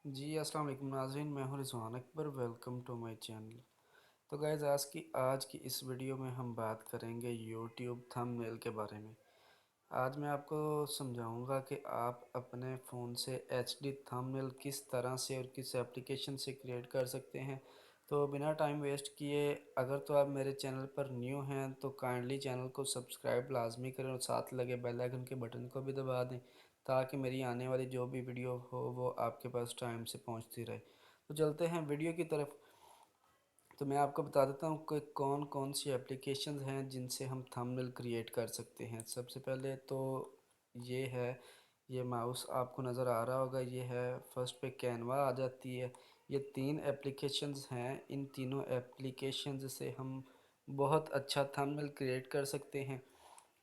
जी अस्सलाम वालेकुम नाज़रीन, मैं हूं Rizwan Akbar. Welcome to my channel. तो गाइज़ आज की इस वीडियो में हम बात करेंगे यूट्यूब थंबनेल के बारे में। आज मैं आपको समझाऊंगा कि आप अपने फ़ोन से एचडी थंबनेल किस तरह से और किस एप्लीकेशन से क्रिएट कर सकते हैं। तो बिना टाइम वेस्ट किए, अगर तो आप मेरे चैनल पर न्यू हैं तो काइंडली चैनल को सब्सक्राइब लाजमी करें और साथ लगे बेल आइकन के बटन को भी दबा दें, ताकि मेरी आने वाली जो भी वीडियो हो वो आपके पास टाइम से पहुंचती रहे। तो चलते हैं वीडियो की तरफ। तो मैं आपको बता देता हूँ कि कौन कौन सी एप्लीकेशंस हैं जिनसे हम थंबनेल क्रिएट कर सकते हैं। सबसे पहले तो ये है, ये माउस आपको नज़र आ रहा होगा, ये है फर्स्ट पे कैनवा आ जाती है। ये तीन एप्लीकेशंस हैं, इन तीनों एप्लीकेशंस से हम बहुत अच्छा थंबनेल क्रिएट कर सकते हैं।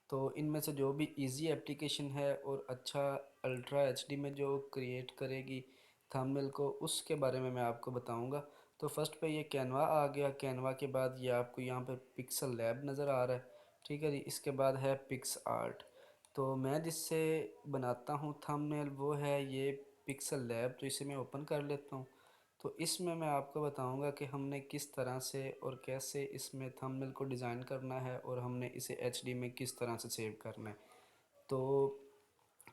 तो इनमें से जो भी इजी एप्लीकेशन है और अच्छा अल्ट्रा एचडी में जो क्रिएट करेगी थंबनेल को, उसके बारे में मैं आपको बताऊंगा। तो फर्स्ट पे ये कैनवा आ गया। कैनवा के बाद ये आपको यहाँ पर पिक्सल लैब नज़र आ रहा है, ठीक है जी। इसके बाद है पिक्स आर्ट। तो मैं जिससे बनाता हूँ थंबनेल वो है ये पिक्सल लैब। तो इसे मैं ओपन कर लेता हूँ। तो इसमें मैं आपको बताऊंगा कि हमने किस तरह से और कैसे इसमें थंबनेल को डिज़ाइन करना है और हमने इसे एचडी में किस तरह से सेव करना है। तो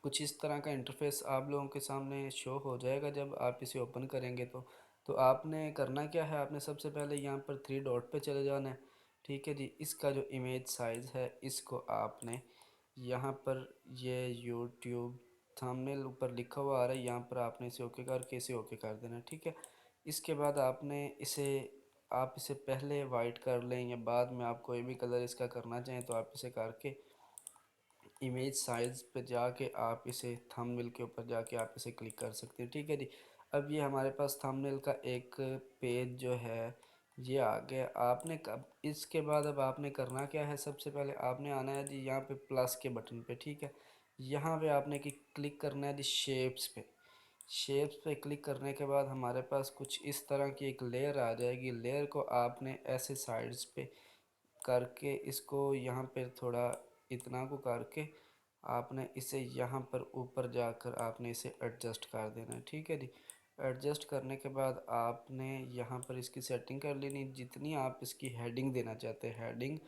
कुछ इस तरह का इंटरफेस आप लोगों के सामने शो हो जाएगा जब आप इसे ओपन करेंगे। तो आपने करना क्या है, आपने सबसे पहले यहाँ पर थ्री डॉट पे चले जाना है, ठीक है जी। इसका जो इमेज साइज़ है इसको आपने यहाँ पर, ये यूट्यूब थंबनेल ऊपर लिखा हुआ आ रहा है, यहाँ पर आपने इसे ओके करके इसे ओके कर देना है, ठीक है। इसके बाद आपने इसे, आप इसे पहले वाइट कर लें या बाद में आप कोई भी कलर इसका करना चाहें तो आप इसे करके इमेज साइज़ पे जाके आप इसे थंबनेल के ऊपर जाके आप इसे क्लिक कर सकते हैं, ठीक है जी। अब ये हमारे पास थंबनेल का एक पेज जो है ये आ गया। आपने कब, इसके बाद अब आपने करना क्या है, सबसे पहले आपने आना है जी यहाँ पे प्लस के बटन पे, ठीक है। यहाँ पे आपने क्लिक करना है जी शेप्स पे। शेप्स पे क्लिक करने के बाद हमारे पास कुछ इस तरह की एक लेयर आ जाएगी। लेयर को आपने ऐसे साइड्स पे करके इसको यहाँ पे थोड़ा इतना को करके आपने इसे यहाँ पर ऊपर जाकर आपने इसे एडजस्ट कर देना है, ठीक है जी। एडजस्ट करने के बाद आपने यहाँ पर इसकी सेटिंग कर लेनी, जितनी आप इसकी हेडिंग देना चाहते हैं हेडिंग।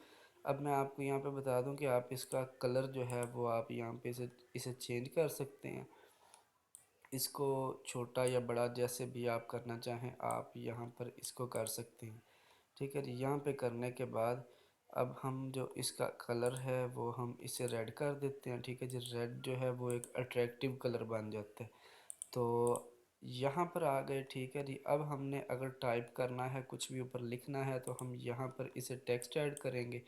अब मैं आपको यहाँ पे बता दूँ कि आप इसका कलर जो है वो आप यहाँ पे इसे चेंज कर सकते हैं। इसको छोटा या बड़ा जैसे भी आप करना चाहें आप यहाँ पर इसको कर सकते हैं, ठीक है जी। यहाँ पे करने के बाद अब हम जो इसका कलर है वो हम इसे रेड कर देते हैं, ठीक है जी। रेड जो है वो एक अट्रैक्टिव कलर बन जाता है। तो यहाँ पर आ गए, ठीक है जी। अब हमने अगर टाइप करना है, कुछ भी ऊपर लिखना है, तो हम यहाँ पर इसे टेक्स्ट ऐड करेंगे।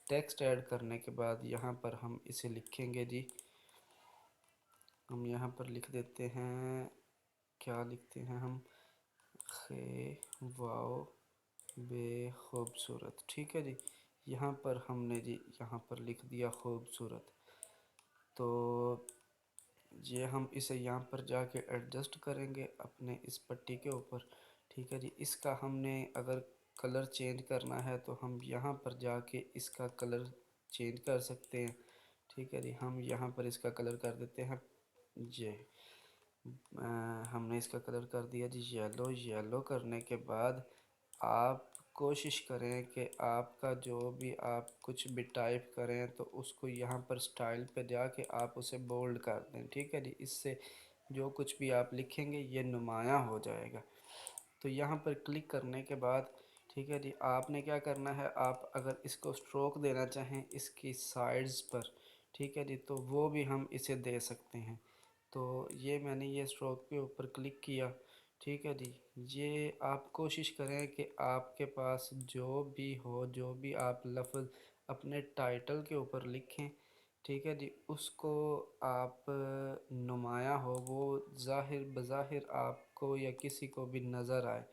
टेक्स्ट ऐड करने के बाद यहाँ पर हम इसे लिखेंगे जी। हम यहाँ पर लिख देते हैं, क्या लिखते हैं हम, खे वाओ बे खूबसूरत, ठीक है जी। यहाँ पर हमने जी यहाँ पर लिख दिया खूबसूरत। तो ये हम इसे यहाँ पर जाके एडजस्ट करेंगे अपने इस पट्टी के ऊपर, ठीक है जी। इसका हमने अगर कलर चेंज करना है तो हम यहाँ पर जाके इसका कलर चेंज कर सकते हैं, ठीक है जी। हम यहाँ पर इसका कलर कर देते हैं, ये हमने इसका कलर कर दिया जी येलो। येलो करने के बाद आप कोशिश करें कि आपका जो भी आप कुछ भी टाइप करें तो उसको यहाँ पर स्टाइल पे जाके आप उसे बोल्ड कर दें, ठीक है जी। इससे जो कुछ भी आप लिखेंगे ये नुमायाँ हो जाएगा। तो यहाँ पर क्लिक करने के बाद, ठीक है जी, आपने क्या करना है, आप अगर इसको स्ट्रोक देना चाहें इसकी साइड्स पर, ठीक है जी, तो वो भी हम इसे दे सकते हैं। तो ये मैंने ये स्ट्रोक के ऊपर क्लिक किया, ठीक है जी। ये आप कोशिश करें कि आपके पास जो भी हो, जो भी आप लफ्ज़ अपने टाइटल के ऊपर लिखें, ठीक है जी, उसको आप नुमाया हो, वो ज़ाहिर बज़ाहिर आपको या किसी को भी नज़र आए,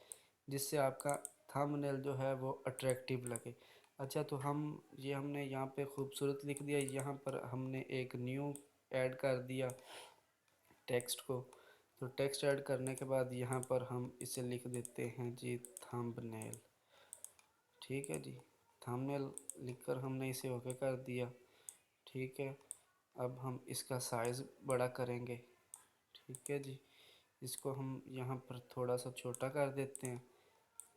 जिससे आपका थंबनेल जो है वो अट्रैक्टिव लगे। अच्छा, तो हम ये हमने यहाँ पे खूबसूरत लिख दिया। यहाँ पर हमने एक न्यू ऐड कर दिया टेक्स्ट को। तो टेक्स्ट ऐड करने के बाद यहाँ पर हम इसे लिख देते हैं जी थंबनेल, ठीक है जी। थंबनेल लिखकर हमने इसे ओके कर दिया, ठीक है। अब हम इसका साइज़ बड़ा करेंगे, ठीक है जी। इसको हम यहाँ पर थोड़ा सा छोटा कर देते हैं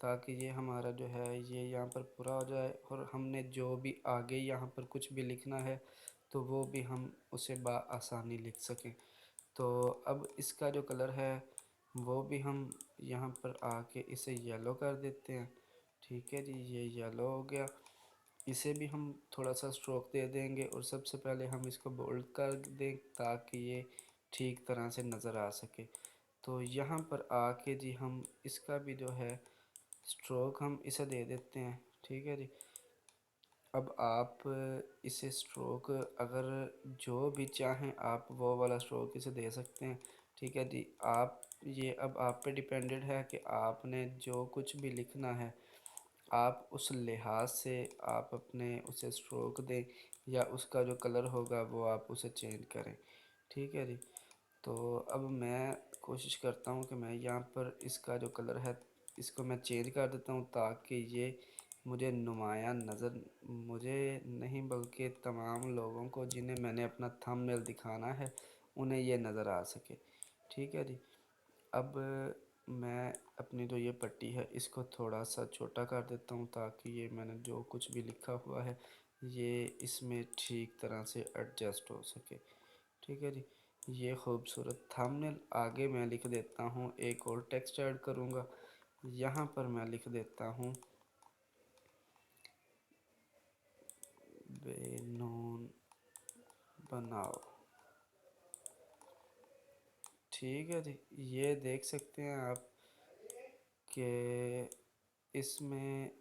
ताकि ये हमारा जो है ये यहाँ पर पूरा हो जाए, और हमने जो भी आगे यहाँ पर कुछ भी लिखना है तो वो भी हम उसे आसानी लिख सकें। तो अब इसका जो कलर है वो भी हम यहाँ पर आके इसे येलो कर देते हैं। ठीक है जी, ये येलो हो गया। इसे भी हम थोड़ा सा स्ट्रोक दे देंगे, और सबसे पहले हम इसको बोल्ड कर दें ताकि ये ठीक तरह से नज़र आ सके। तो यहाँ पर आके जी हम इसका भी जो है स्ट्रोक हम इसे दे देते हैं। ठीक है जी। अब आप इसे स्ट्रोक अगर जो भी चाहें आप वो वाला स्ट्रोक इसे दे सकते हैं। ठीक है जी। आप ये अब आप पे डिपेंडेड है कि आपने जो कुछ भी लिखना है आप उस लिहाज से आप अपने उसे स्ट्रोक दें, या उसका जो कलर होगा वो आप उसे चेंज करें। ठीक है जी। तो अब मैं कोशिश करता हूँ कि मैं यहाँ पर इसका जो कलर है इसको मैं चेंज कर देता हूँ ताकि ये मुझे नुमाया नज़र, मुझे नहीं बल्कि तमाम लोगों को जिन्हें मैंने अपना थंबनेल दिखाना है उन्हें ये नज़र आ सके। ठीक है जी। अब मैं अपनी जो ये पट्टी है इसको थोड़ा सा छोटा कर देता हूँ ताकि ये मैंने जो कुछ भी लिखा हुआ है ये इसमें ठीक तरह से एडजस्ट हो सके। ठीक है जी। ये खूबसूरत थंबनेल आगे मैं लिख देता हूँ, एक और टेक्स्ट ऐड करूँगा। यहाँ पर मैं लिख देता हूँ बेनून बनाओ। ठीक है जी। ये देख सकते हैं आप कि इसमें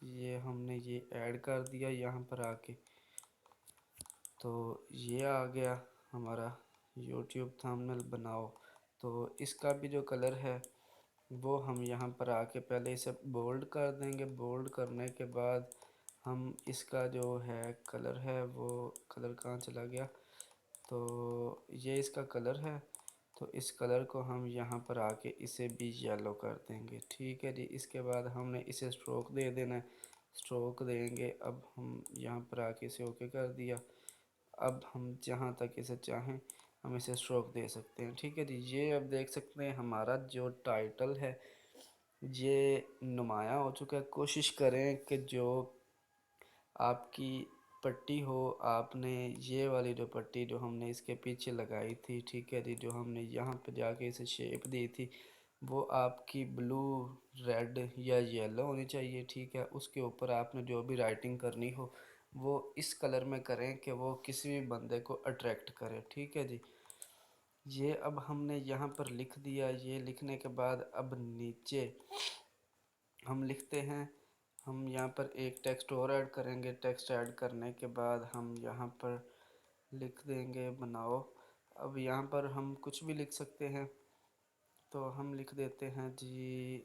ये हमने ये ऐड कर दिया यहाँ पर आके, तो ये आ गया हमारा यूट्यूब थंबनेल बनाओ। तो इसका भी जो कलर है वो हम यहाँ पर आके पहले इसे बोल्ड कर देंगे। बोल्ड करने के बाद हम इसका जो है कलर है वो कलर कहाँ चला गया, तो ये इसका कलर है। तो इस कलर को हम यहाँ पर आके इसे भी येलो कर देंगे। ठीक है जी। इसके बाद हमने इसे स्ट्रोक दे देना है, स्ट्रोक देंगे। अब हम यहाँ पर आके इसे ओके कर दिया। अब हम जहाँ तक इसे चाहें हम इसे स्ट्रोक दे सकते हैं। ठीक है जी। ये अब देख सकते हैं हमारा जो टाइटल है ये नुमाया हो चुका है। कोशिश करें कि जो आपकी पट्टी हो, आपने ये वाली जो पट्टी जो हमने इसके पीछे लगाई थी, ठीक है जी, जो हमने यहाँ पे जाके इसे शेप दी थी वो आपकी ब्लू, रेड या येलो होनी चाहिए। ठीक है। उसके ऊपर आपने जो भी राइटिंग करनी हो वो इस कलर में करें कि वो किसी भी बंदे को अट्रैक्ट करे। ठीक है जी। ये अब हमने यहाँ पर लिख दिया। ये लिखने के बाद अब नीचे हम लिखते हैं, हम यहाँ पर एक टेक्स्ट और ऐड करेंगे। टेक्स्ट ऐड करने के बाद हम यहाँ पर लिख देंगे बनाओ। अब यहाँ पर हम कुछ भी लिख सकते हैं, तो हम लिख देते हैं जी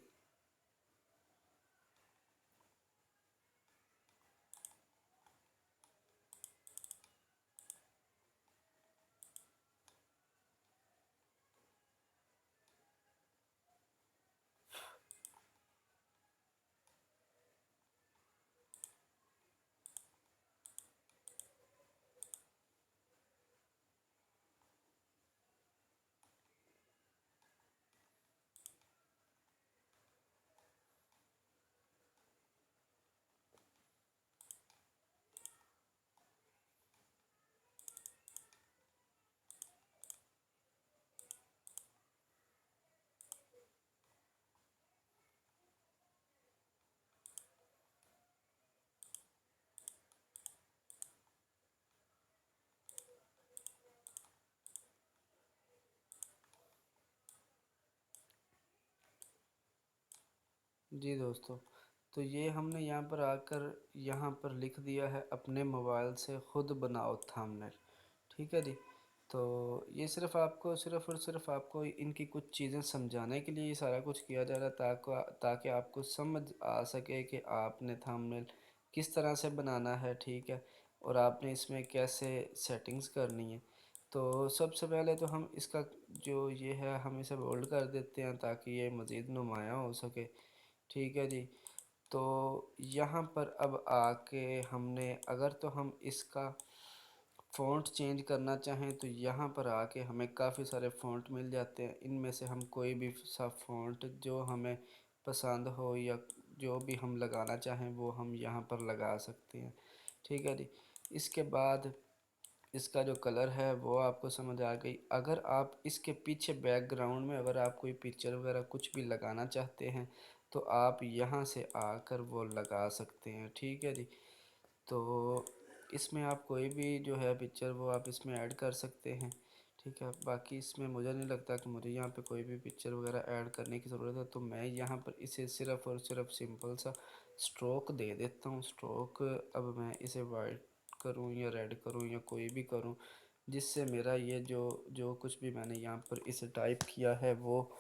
जी दोस्तों, तो ये हमने यहाँ पर आकर यहाँ पर लिख दिया है अपने मोबाइल से खुद बनाओ थंबनेल। ठीक है जी। तो ये सिर्फ़ और सिर्फ आपको इनकी कुछ चीज़ें समझाने के लिए ये सारा कुछ किया जा रहा है ताकि आपको समझ आ सके कि आपने थंबनेल किस तरह से बनाना है। ठीक है। और आपने इसमें कैसे सेटिंग्स करनी है। तो सबसे पहले तो हम इसका जो ये है हम इसे बोल्ड कर देते हैं ताकि ये मज़ीद नुमाया हो सके। ठीक है जी। तो यहाँ पर अब आके हमने अगर तो हम इसका फ़ॉन्ट चेंज करना चाहें तो यहाँ पर आके हमें काफ़ी सारे फ़ॉन्ट मिल जाते हैं। इनमें से हम कोई भी सा फ़ॉन्ट जो हमें पसंद हो या जो भी हम लगाना चाहें वो हम यहाँ पर लगा सकते हैं। ठीक है जी। इसके बाद इसका जो कलर है वो आपको समझ आ गई। अगर आप इसके पीछे बैकग्राउंड में अगर आप कोई पिक्चर वगैरह कुछ भी लगाना चाहते हैं तो आप यहाँ से आकर वो लगा सकते हैं। ठीक है जी। तो इसमें आप कोई भी जो है पिक्चर वो आप इसमें ऐड कर सकते हैं। ठीक है। बाकी इसमें मुझे नहीं लगता कि मुझे यहाँ पे कोई भी पिक्चर वगैरह ऐड करने की ज़रूरत है, तो मैं यहाँ पर इसे सिर्फ़ और सिर्फ सिंपल सा स्ट्रोक दे देता हूँ। स्ट्रोक अब मैं इसे वाइट करूँ या रेड करूँ या कोई भी करूँ, जिससे मेरा ये जो जो कुछ भी मैंने यहाँ पर इसे टाइप किया है वो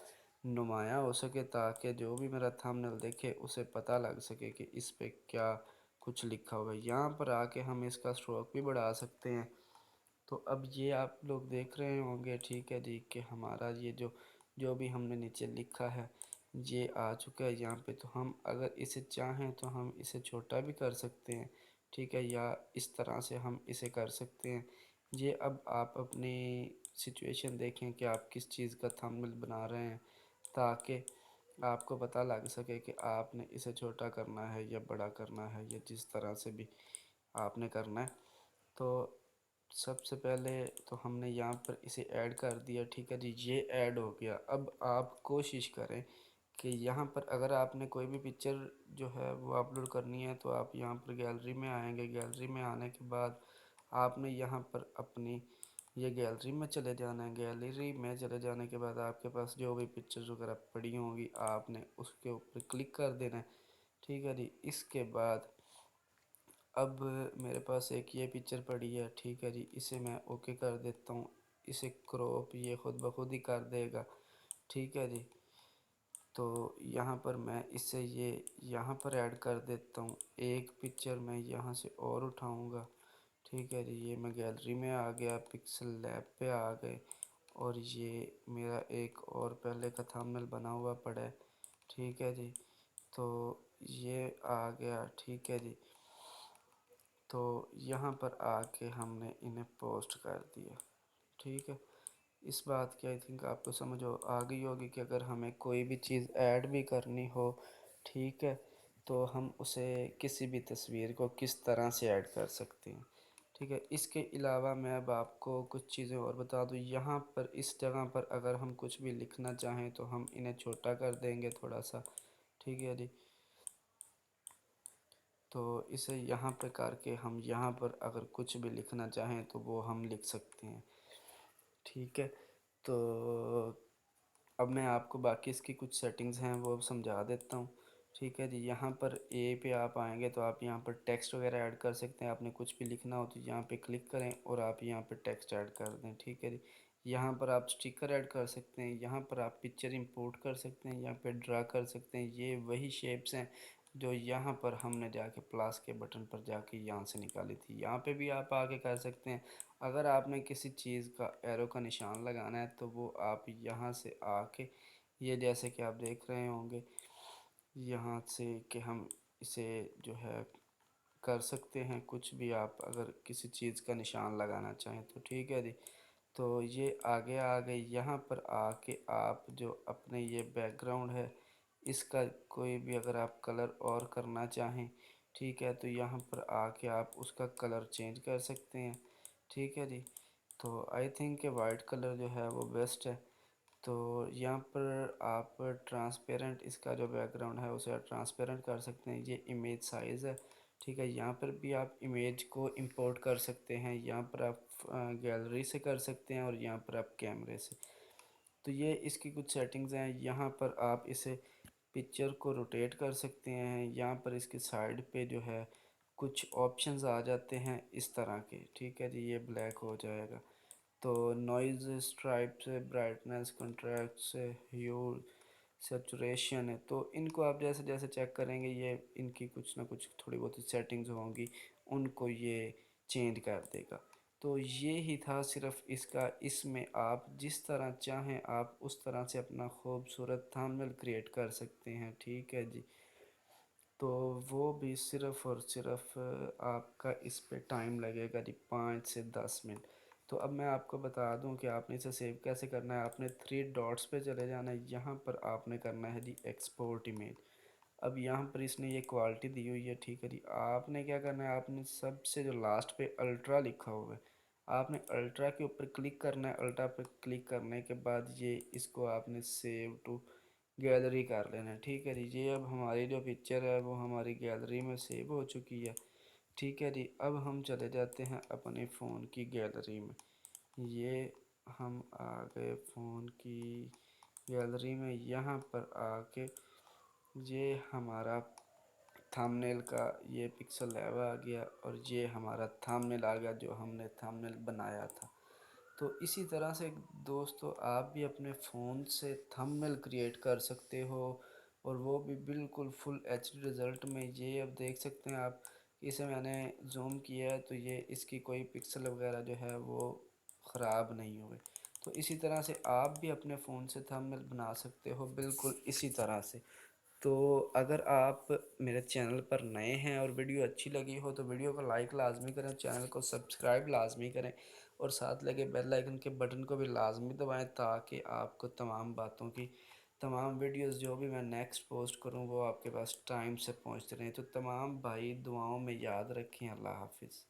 नुमायाँ हो सके, ताकि जो भी मेरा थंबनेल देखे उसे पता लग सके कि इस पे क्या कुछ लिखा हुआ है। यहाँ पर आके हम इसका स्ट्रोक भी बढ़ा सकते हैं। तो अब ये आप लोग देख रहे होंगे, ठीक है जी, कि हमारा ये जो जो भी हमने नीचे लिखा है ये आ चुका है यहाँ पे। तो हम अगर इसे चाहें तो हम इसे छोटा भी कर सकते हैं। ठीक है। या इस तरह से हम इसे कर सकते हैं। ये अब आप अपनी सिचुएशन देखें कि आप किस चीज़ का थंबनेल बना रहे हैं, ताकि आपको पता लग सके कि आपने इसे छोटा करना है या बड़ा करना है, या जिस तरह से भी आपने करना है। तो सबसे पहले तो हमने यहाँ पर इसे ऐड कर दिया। ठीक है जी। ये ऐड हो गया। अब आप कोशिश करें कि यहाँ पर अगर आपने कोई भी पिक्चर जो है वो अपलोड करनी है तो आप यहाँ पर गैलरी में आएंगे। गैलरी में आने के बाद आपने यहाँ पर अपनी ये गैलरी में चले जाना है। गैलरी में चले जाने के बाद आपके पास जो भी पिक्चर्स वगैरह पड़ी होंगी आपने उसके ऊपर क्लिक कर देना है। ठीक है जी। इसके बाद अब मेरे पास एक ये पिक्चर पड़ी है। ठीक है जी। इसे मैं ओके कर देता हूँ। इसे क्रॉप ये खुद ब खुद ही कर देगा। ठीक है जी। तो यहाँ पर मैं इसे ये यहाँ पर ऐड कर देता हूँ। एक पिक्चर मैं यहाँ से और उठाऊँगा। ठीक है जी। ये मैं गैलरी में आ गया, पिक्सल लैब पे आ गए, और ये मेरा एक और पहले का थंबनेल बना हुआ पड़ा है। ठीक है जी। तो ये आ गया। ठीक है जी। तो यहाँ पर आके हमने इन्हें पोस्ट कर दिया। ठीक है। इस बात की आई थिंक आपको समझ आ गई होगी कि अगर हमें कोई भी चीज़ ऐड भी करनी हो, ठीक है, तो हम उसे किसी भी तस्वीर को किस तरह से ऐड कर सकते हैं। ठीक है। इसके अलावा मैं अब आपको कुछ चीज़ें और बता दूँ। यहाँ पर इस जगह पर अगर हम कुछ भी लिखना चाहें तो हम इन्हें छोटा कर देंगे थोड़ा सा। ठीक है जी। तो इसे यहाँ पे करके हम यहाँ पर अगर कुछ भी लिखना चाहें तो वो हम लिख सकते हैं। ठीक है। तो अब मैं आपको बाकी इसकी कुछ सेटिंग्स हैं वो समझा देता हूँ। ठीक है जी। यहाँ पर ए पे आप आएंगे तो आप यहाँ पर टेक्स्ट वगैरह ऐड कर सकते हैं। आपने कुछ भी लिखना हो तो यहाँ पे क्लिक करें और आप यहाँ पर टेक्स्ट ऐड कर दें। ठीक है जी। यहाँ पर आप स्टिकर ऐड कर सकते हैं। यहाँ पर आप पिक्चर इंपोर्ट कर सकते हैं। यहाँ पे ड्रा कर सकते हैं। ये वही शेप्स हैं जो यहाँ पर हमने जाके प्लस के बटन पर जाके यहाँ से निकाली थी। यहाँ पे भी आप आके कर सकते हैं। अगर आपने किसी चीज़ का एरो का निशान लगाना है तो वो आप यहाँ से आके ये जैसे कि आप देख रहे होंगे यहाँ से कि हम इसे जो है कर सकते हैं कुछ भी, आप अगर किसी चीज़ का निशान लगाना चाहें तो। ठीक है जी। तो ये आगे आ गए। यहाँ पर आके आप जो अपने ये बैकग्राउंड है इसका कोई भी अगर आप कलर और करना चाहें, ठीक है, तो यहाँ पर आके आप उसका कलर चेंज कर सकते हैं। ठीक है जी। तो आई थिंक कि वाइट कलर जो है वो बेस्ट है। तो यहाँ पर आप ट्रांसपेरेंट इसका जो बैकग्राउंड है उसे आप ट्रांसपेरेंट कर सकते हैं। ये इमेज साइज़ है। ठीक है। यहाँ पर भी आप इमेज को इंपोर्ट कर सकते हैं। यहाँ पर आप गैलरी से कर सकते हैं और यहाँ पर आप कैमरे से। तो ये इसकी कुछ सेटिंग्स हैं। यहाँ पर आप इसे पिक्चर को रोटेट कर सकते हैं। यहाँ पर इसके साइड पे जो है कुछ ऑप्शंस आ जाते हैं इस तरह के। ठीक है जी। ये ब्लैक हो जाएगा। तो नॉइज़, स्ट्राइप्स, ब्राइटनेस, कंट्रास्ट, ह्यू, सेचुरेशन है, तो इनको आप जैसे जैसे चेक करेंगे ये इनकी कुछ ना कुछ थोड़ी बहुत सेटिंग्स होंगी, उनको ये चेंज कर देगा। तो ये ही था सिर्फ इसका। इसमें आप जिस तरह चाहें आप उस तरह से अपना खूबसूरत थंबनेल क्रिएट कर सकते हैं। ठीक है जी। तो वो भी सिर्फ़ और सिर्फ़ आपका इस पे टाइम लगेगा जी 5 से 10 मिनट। तो अब मैं आपको बता दूं कि आपने इसे सेव कैसे करना है। आपने थ्री डॉट्स पे चले जाना है, यहाँ पर आपने करना है जी एक्सपोर्ट इमेज। अब यहाँ पर इसने ये क्वालिटी दी हुई है, ठीक है जी। आपने क्या करना है, आपने सबसे जो लास्ट पे अल्ट्रा लिखा हुआ है, आपने अल्ट्रा के ऊपर क्लिक करना है। अल्ट्रा पर क्लिक करने के बाद ये इसको आपने सेव टू गैलरी कर लेना है, ठीक है जी। ये अब हमारी जो पिक्चर है वो हमारी गैलरी में सेव हो चुकी है, ठीक है जी। अब हम चले जाते हैं अपने फ़ोन की गैलरी में। ये हम आ गए फ़ोन की गैलरी में। यहाँ पर आके ये हमारा थंबनेल का ये पिक्सल लैब आ गया और ये हमारा थंबनेल आ गया जो हमने थंबनेल बनाया था। तो इसी तरह से दोस्तों आप भी अपने फ़ोन से थंबनेल क्रिएट कर सकते हो, और वो भी बिल्कुल फुल एचडी रिज़ल्ट में। ये अब देख सकते हैं आप, इसे मैंने जूम किया है तो ये इसकी कोई पिक्सल वगैरह जो है वो ख़राब नहीं हुए। तो इसी तरह से आप भी अपने फ़ोन से थंबनेल बना सकते हो बिल्कुल इसी तरह से। तो अगर आप मेरे चैनल पर नए हैं और वीडियो अच्छी लगी हो तो वीडियो को लाइक लाजमी करें, चैनल को सब्सक्राइब लाजमी करें, और साथ लगे बेल आइकन के बटन को भी लाजमी दबाएं, ताकि आपको तमाम बातों की तमाम वीडियोस जो भी मैं नेक्स्ट पोस्ट करूं वो आपके पास टाइम से पहुंचते रहें। तो तमाम भाई दुआओं में याद रखें। अल्लाह हाफिज़।